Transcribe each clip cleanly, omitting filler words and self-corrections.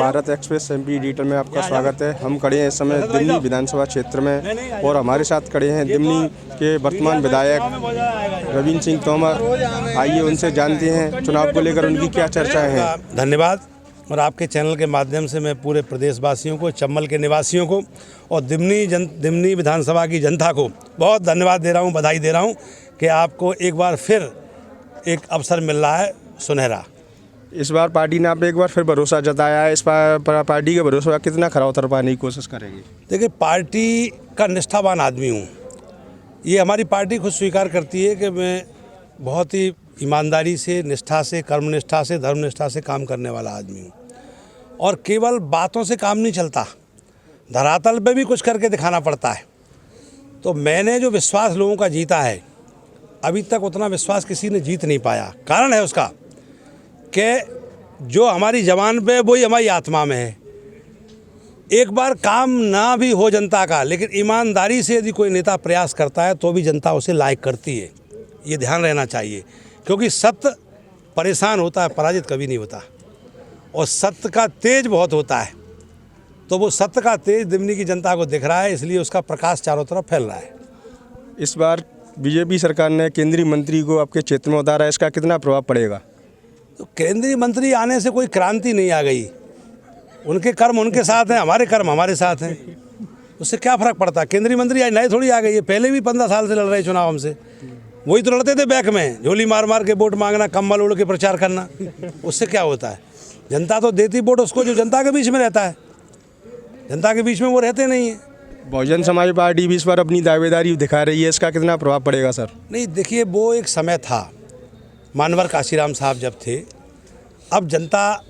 Bharat express MP editor में आपका स्वागत है। हम खड़े हैं इस समय दिमनी विधानसभा क्षेत्र में और हमारे साथ खड़े हैं दिमनी के वर्तमान विधायक रविंद्र सिंह तोमर। आइए उनसे जानते हैं चुनाव को लेकर उनकी क्या चर्चाएं हैं। धन्यवाद। और आपके चैनल के माध्यम से मैं पूरे प्रदेशवासियों को, चम्बल के निवासियों को और दिमनी विधानसभा की जनता को बहुत धन्यवाद दे रहा हूँ, बधाई दे रहा हूँ कि आपको एक बार फिर एक अवसर मिल रहा है सुनहरा। इस बार पार्टी ने आप एक बार फिर भरोसा जताया है। इस पार्टी के भरोसा कितना खरा उतर पाने की कोशिश करेंगे? देखिए, पार्टी का निष्ठावान आदमी हूँ। ये हमारी पार्टी खुद स्वीकार करती है कि मैं बहुत ही ईमानदारी से, निष्ठा से, कर्मनिष्ठा से, धर्मनिष्ठा से काम करने वाला आदमी हूँ। और केवल बातों से काम नहीं चलता, धरातल पे भी कुछ करके दिखाना पड़ता है। तो मैंने जो विश्वास लोगों का जीता है, अभी तक उतना विश्वास किसी ने जीत नहीं पाया। कारण है उसका कि जो हमारी ज़बान पे वही हमारी आत्मा में है। एक बार काम ना भी हो जनता का, लेकिन ईमानदारी से यदि कोई नेता प्रयास करता है तो भी जनता उसे लाइक करती है। ये ध्यान रहना चाहिए, क्योंकि सत्य परेशान होता है, पराजित कभी नहीं होता। और सत्य का तेज बहुत होता है, तो वो सत्य का तेज दिमनी की जनता को दिख रहा है, इसलिए उसका प्रकाश चारों तरफ फैल रहा है। इस बार बीजेपी सरकार ने केंद्रीय मंत्री को आपके क्षेत्र में उतारा, इसका कितना प्रभाव पड़ेगा? तो केंद्रीय मंत्री आने से कोई क्रांति नहीं आ गई। उनके कर्म उनके साथ हैं, हमारे कर्म हमारे साथ हैं। उससे क्या फ़र्क पड़ता है? केंद्रीय मंत्री आज नए थोड़ी आ गई है, पहले भी 15 साल से लड़ रहे चुनाव हमसे। वही तो लड़ते थे बैक में, झोली मार मार के वोट मांगना, कम्बल ओढ़ के प्रचार करना। उससे क्या होता है? जनता तो देती वोट उसको जो जनता के बीच में रहता है। जनता के बीच में वो रहते नहीं है। बहुजन समाज पार्टी भी इस बार अपनी दावेदारी दिखा रही है, इसका कितना प्रभाव पड़ेगा सर? नहीं, देखिए, वो एक समय था, मानवर काशीराम साहब जब थे। अब जनता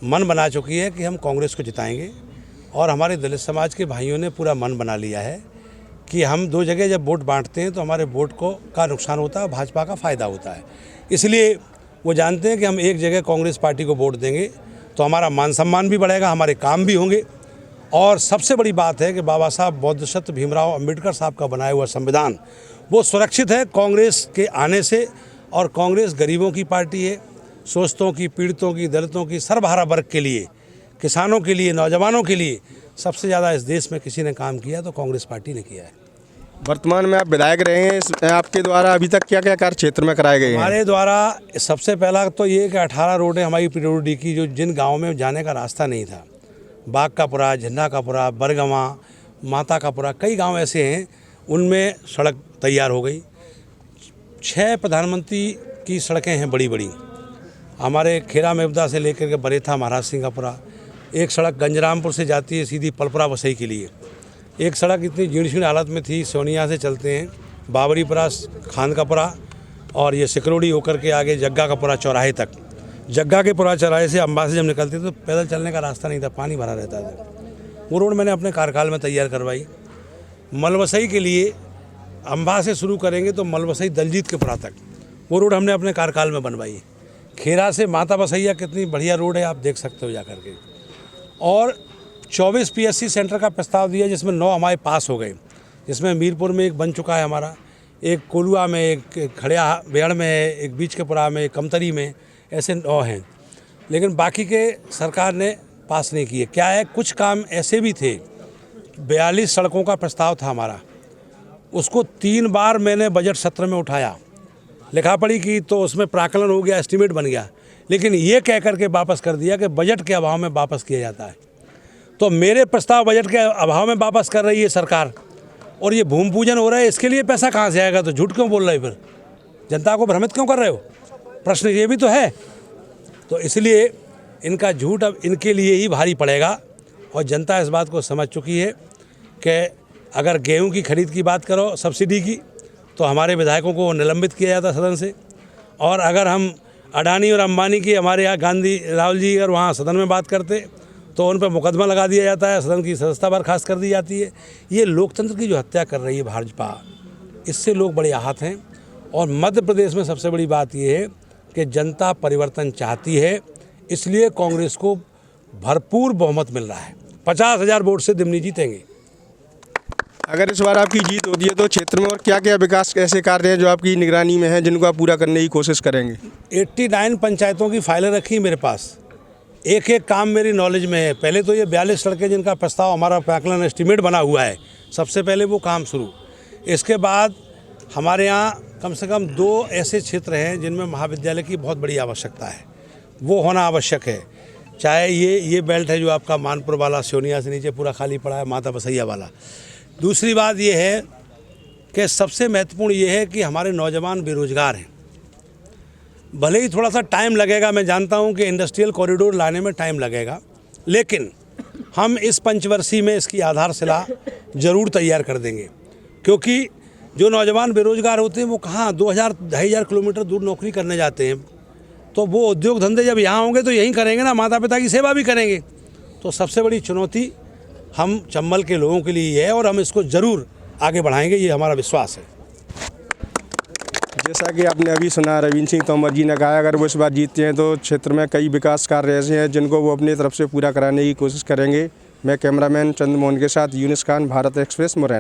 मन बना चुकी है कि हम कांग्रेस को जिताएंगे, और हमारे दलित समाज के भाइयों ने पूरा मन बना लिया है कि हम दो जगह जब वोट बांटते हैं तो हमारे वोट का नुकसान होता है, भाजपा का फ़ायदा होता है। इसलिए वो जानते हैं कि हम एक जगह कांग्रेस पार्टी को वोट देंगे तो हमारा मान सम्मान भी बढ़ेगा, हमारे काम भी होंगे। और सबसे बड़ी बात है कि बाबा साहब बौद्धशत भीमराव अंबेडकर साहब का बनाया हुआ संविधान वो सुरक्षित है कांग्रेस के आने से। और कांग्रेस गरीबों की पार्टी है, शोषितों की, पीड़ितों की, दलितों की, सर्वहारा वर्ग के लिए, किसानों के लिए, नौजवानों के लिए सबसे ज़्यादा इस देश में किसी ने काम किया तो कांग्रेस पार्टी ने किया है। वर्तमान में आप विधायक रहे हैं, आपके द्वारा अभी तक क्या क्या कार्य क्षेत्र में कराए गए हैं? हमारे द्वारा सबसे पहला तो ये कि 18 रोडें हमारी पीडब्ल्यूडी की, जो जिन गाँव में जाने का रास्ता नहीं था, बागकापुरा, झंडाकापुरा, बरगवा, माताकापुरा, कई गांव ऐसे हैं, उनमें सड़क तैयार हो गई। 6 प्रधानमंत्री की सड़कें हैं बड़ी बड़ी, हमारे खेरा मेवदा से लेकर के बरेथा, महाराज सिंगापुरा। एक सड़क गंजरामपुर से जाती है सीधी पलपरा वसई के लिए। एक सड़क इतनी जीर्ण हालत में थी, सोनिया से चलते हैं बाबरीपुरा, खानकापुरा, और ये सिकरोड़ी होकर के आगे जग्गा कापुरा चौराहे तक। जग्गा के पुरा चौराहे से अम्बा से जब निकलते तो पैदल चलने का रास्ता नहीं था, पानी भरा रहता था। वो रोड मैंने अपने कार्यकाल में तैयार करवाई। मलवसई के लिए अम्बा से शुरू करेंगे तो मलवसई दलजीत के पुरा तक, वो रोड हमने अपने कार्यकाल में बनवाई। खेरा से माता बसैया कितनी बढ़िया रोड है, आप देख सकते हो जा कर के। और 24 PSC सेंटर का प्रस्ताव दिया, जिसमें 9 हमारे पास हो गए, जिसमें मीरपुर में एक बन चुका है हमारा, एक कोलुआ में, एक खड़िया बेहड़ में है, एक बीच के पुरा में, एक कमतरी में, ऐसे 9 हैं। लेकिन बाकी के सरकार ने पास नहीं किए। क्या है, कुछ काम ऐसे भी थे, 42 सड़कों का प्रस्ताव था हमारा, उसको 3 बार मैंने बजट सत्र में उठाया, लिखा पढ़ी की, तो उसमें प्राकलन हो गया, एस्टीमेट बन गया, लेकिन ये कह करके वापस कर दिया कि बजट के अभाव में वापस किया जाता है। तो मेरे प्रस्ताव बजट के अभाव में वापस कर रही है सरकार, और ये भूमि पूजन हो रहा है, इसके लिए पैसा कहाँ से आएगा? तो झूठ क्यों बोल रहे हो? फिर जनता को भ्रमित क्यों कर रहे हो? प्रश्न ये भी तो है। तो इसलिए इनका झूठ अब इनके लिए ही भारी पड़ेगा, और जनता इस बात को समझ चुकी है कि अगर गेहूं की खरीद की बात करो सब्सिडी की, तो हमारे विधायकों को निलंबित किया जाता सदन से। और अगर हम अडानी और अंबानी की, हमारे यहाँ गांधी राहुल जी अगर वहाँ सदन में बात करते तो उन पर मुकदमा लगा दिया जाता है, सदन की सदस्यता बर्खास्त कर दी जाती है। ये लोकतंत्र की जो हत्या कर रही है भाजपा, इससे लोग बड़े आहत हैं। और मध्य प्रदेश में सबसे बड़ी बात ये है कि जनता परिवर्तन चाहती है, इसलिए कांग्रेस को भरपूर बहुमत मिल रहा है। 50,000 वोट से दिमनी जीतेंगे। अगर इस बार आपकी जीत होती है तो क्षेत्र में और क्या क्या विकास ऐसे कार्य हैं जो आपकी निगरानी में हैं, जिनको आप पूरा करने की कोशिश करेंगे? 89 पंचायतों की फाइलें रखी मेरे पास, एक एक काम मेरी नॉलेज में है। पहले तो ये 42 सड़कें जिनका प्रस्ताव हमारा पैकलन एस्टीमेट बना हुआ है, सबसे पहले वो काम शुरू। इसके बाद हमारे यहाँ कम से कम 2 ऐसे क्षेत्र हैं जिनमें महाविद्यालय की बहुत बड़ी आवश्यकता है, वो होना आवश्यक है। चाहे ये बेल्ट है जो आपका मानपुर वाला, सियोनिया से नीचे पूरा खाली पड़ा है, माता बसैया वाला। दूसरी बात ये है कि सबसे महत्वपूर्ण ये है कि हमारे नौजवान बेरोजगार हैं। भले ही थोड़ा सा टाइम लगेगा, मैं जानता हूँ कि इंडस्ट्रियल कॉरिडोर लाने में टाइम लगेगा, लेकिन हम इस पंचवर्षीय में इसकी आधारशिला ज़रूर तैयार कर देंगे। क्योंकि जो नौजवान बेरोजगार होते हैं वो कहाँ 2000-2500 किलोमीटर दूर नौकरी करने जाते हैं, तो वो उद्योग धंधे जब यहाँ होंगे तो यहीं करेंगे ना, माता पिता की सेवा भी करेंगे। तो सबसे बड़ी चुनौती हम चंबल के लोगों के लिए है और हम इसको ज़रूर आगे बढ़ाएंगे, ये हमारा विश्वास है। जैसा कि आपने अभी सुना, रविंद्र सिंह तोमर जी ने कहा अगर वो इस बार जीतते हैं तो क्षेत्र में कई विकास कार्य ऐसे हैं जिनको वो अपनी तरफ से पूरा कराने की कोशिश करेंगे। मैं कैमरामैन चंद्रमोहन के साथ यूनिस खान, भारत एक्सप्रेस, मुरैना।